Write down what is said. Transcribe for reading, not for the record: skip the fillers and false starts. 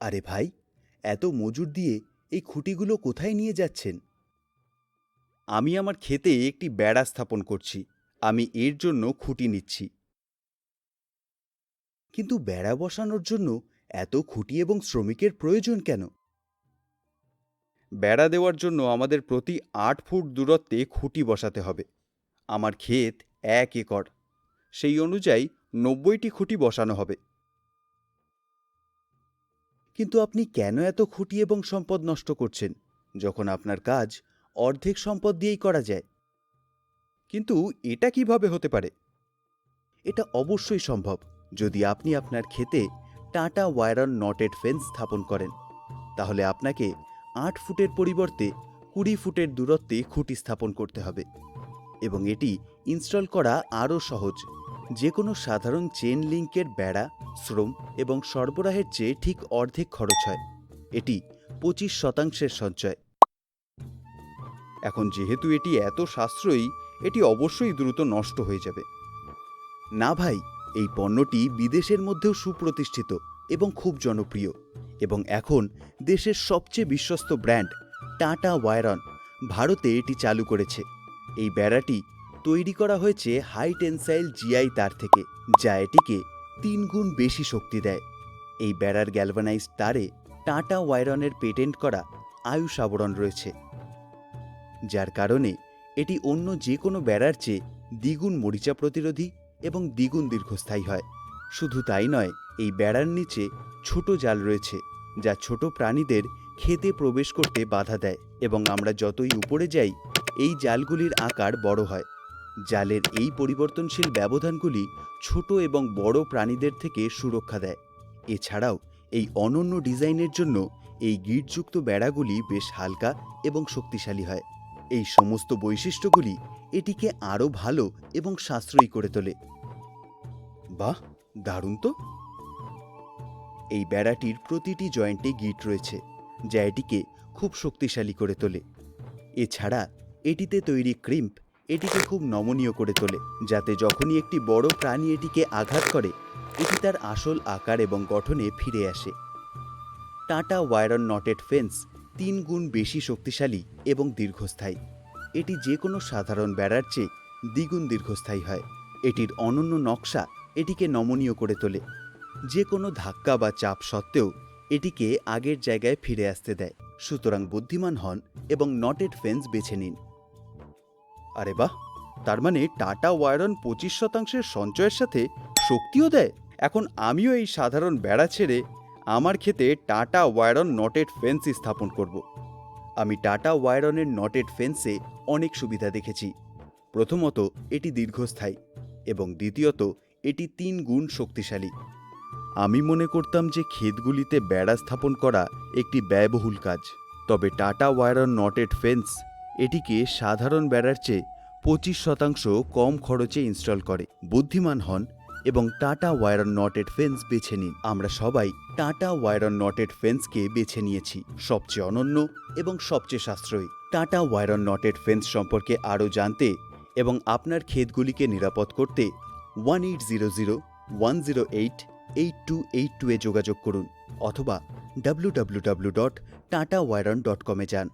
আরে ভাই, এত মজুর দিয়ে এই খুঁটিগুলো কোথায় নিয়ে যাচ্ছেন? আমি আমার ক্ষেতে একটি বেড়া স্থাপন করছি। আমি এর জন্য খুঁটি নিচ্ছি। কিন্তু বেড়া বসানোর জন্য এত খুঁটি এবং শ্রমিকের প্রয়োজন কেন? বেড়া দেওয়ার জন্য আমাদের প্রতি ৮ ফুট দূরত্বে খুঁটি বসাতে হবে। আমার ক্ষেত ১ একর। সেই অনুযায়ী ৯০টি খুঁটি বসানো হবে। কিন্তু আপনি কেন এত খুঁটি এবং সম্পদ নষ্ট করছেন, যখন আপনার কাজ অর্ধেক সম্পদ দিয়েই করা যায়? কিন্তু এটা কিভাবে হতে পারে? এটা অবশ্যই সম্ভব, যদি আপনি আপনার ক্ষেতে টাটা ওয়ার নটেড ফেন্স স্থাপন করেন। তাহলে আপনাকে ৮ ফুটের পরিবর্তে ২০ ফুটের দূরত্বে খুঁটি স্থাপন করতে হবে, এবং এটি ইনস্টল করা আরও সহজ। যে কোনো সাধারণ চেন লিঙ্কের বেড়া, শ্রম এবং সরবরাহের চেয়ে ঠিক অর্ধেক খরচ হয়। এটি ২৫% সঞ্চয়। এখন যেহেতু এটি এত সাশ্রয়ী, এটি অবশ্যই দ্রুত নষ্ট হয়ে যাবে। না ভাই, এই পণ্যটি বিদেশের মধ্যেও সুপ্রতিষ্ঠিত এবং খুব জনপ্রিয়, এবং এখন দেশের সবচেয়ে বিশ্বস্ত ব্র্যান্ড টাটা ওয়ারন ভারতে এটি চালু করেছে। এই বেড়াটি তৈরি করা হয়েছে হাই টেনসাইল জিআই তার থেকে, যা এটিকে ৩ গুণ বেশি শক্তি দেয়। এই বেড়ার গ্যালভানাইজড তারে টাটা ওয়ারনের পেটেন্ট করা আয়ুষ আবরণ রয়েছে, যার কারণে এটি অন্য যে কোনো বেড়ার চেয়ে দ্বিগুণ মরিচা প্রতিরোধী এবং দ্বিগুণ দীর্ঘস্থায়ী হয়। শুধু তাই নয়, এই বেড়ার নিচে ছোট জাল রয়েছে, যা ছোট প্রাণীদের ক্ষেতে প্রবেশ করতে বাধা দেয়, এবং আমরা যতই উপরে যাই এই জালগুলির আকার বড় হয়। জালের এই পরিবর্তনশীল ব্যবধানগুলি ছোট এবং বড় প্রাণীদের থেকে সুরক্ষা দেয়। এছাড়াও এই অনন্য ডিজাইনের জন্য এই গিঁটযুক্ত বেড়াগুলি বেশ হালকা এবং শক্তিশালী হয়। এই সমস্ত বৈশিষ্ট্যগুলি এটিকে আরও ভালো এবং সাশ্রয়ী করে তোলে। বাহ, দারুণ তো! এই বেড়াটির প্রতিটি জয়েন্টে গিঁট রয়েছে, যা এটিকে খুব শক্তিশালী করে তোলে। এছাড়া এটিতে তৈরি ক্রিম্প এটিকে খুব নমনীয় করে তোলে, যাতে যখনই একটি বড় প্রাণী এটিকে আঘাত করে, এটি তার আসল আকার এবং গঠনে ফিরে আসে। টাটা ওয়ারন নটেড ফেন্স ৩ গুণ বেশি শক্তিশালী এবং দীর্ঘস্থায়ী। এটি যে কোনো সাধারণ বেড়ার চেয়ে দ্বিগুণ দীর্ঘস্থায়ী হয়। এটির অনন্য নকশা এটিকে নমনীয় করে তোলে। যে কোনো ধাক্কা বা চাপ সত্ত্বেও এটিকে আগের জায়গায় ফিরে আসতে দেয়। সুতরাং বুদ্ধিমান হন এবং নটেড ফেন্স বেছে নিন। আরে বাহ, তার মানে টাটা ওয়ারন ২৫% সঞ্চয়ের সাথে শক্তিও দেয়। এখন আমিও এই সাধারণ বেড়া ছেড়ে আমার ক্ষেতে টাটা ওয়ারন নটেড ফেন্স স্থাপন করব। আমি টাটা ওয়ারনের নটেড ফেন্সে অনেক সুবিধা দেখেছি। প্রথমত, এটি দীর্ঘস্থায়ী, এবং দ্বিতীয়ত, এটি ৩ গুণ শক্তিশালী। আমি মনে করতাম যে ক্ষেতগুলিতে বেড়া স্থাপন করা একটি ব্যয়বহুল কাজ, তবে টাটা ওয়ারন নটেড ফেন্স এটিকে সাধারণ বেড়ার চেয়ে ২৫% কম খরচে ইনস্টল করে। বুদ্ধিমান হন এবং টাটা ওয়ারন নটেড ফেন্স বেছে নিন। আমরা সবাই টাটা ওয়ারন নটেড ফেন্সকে বেছে নিয়েছি, সবচেয়ে অনন্য এবং সবচেয়ে সাশ্রয়ী। টাটা ওয়ারন নটেড ফেন্স সম্পর্কে আরও জানতে এবং আপনার ক্ষেতগুলিকে নিরাপদ করতে 1800-108-8282 এ যোগাযোগ করুন, অথবা www.tatawiron.com এ যান।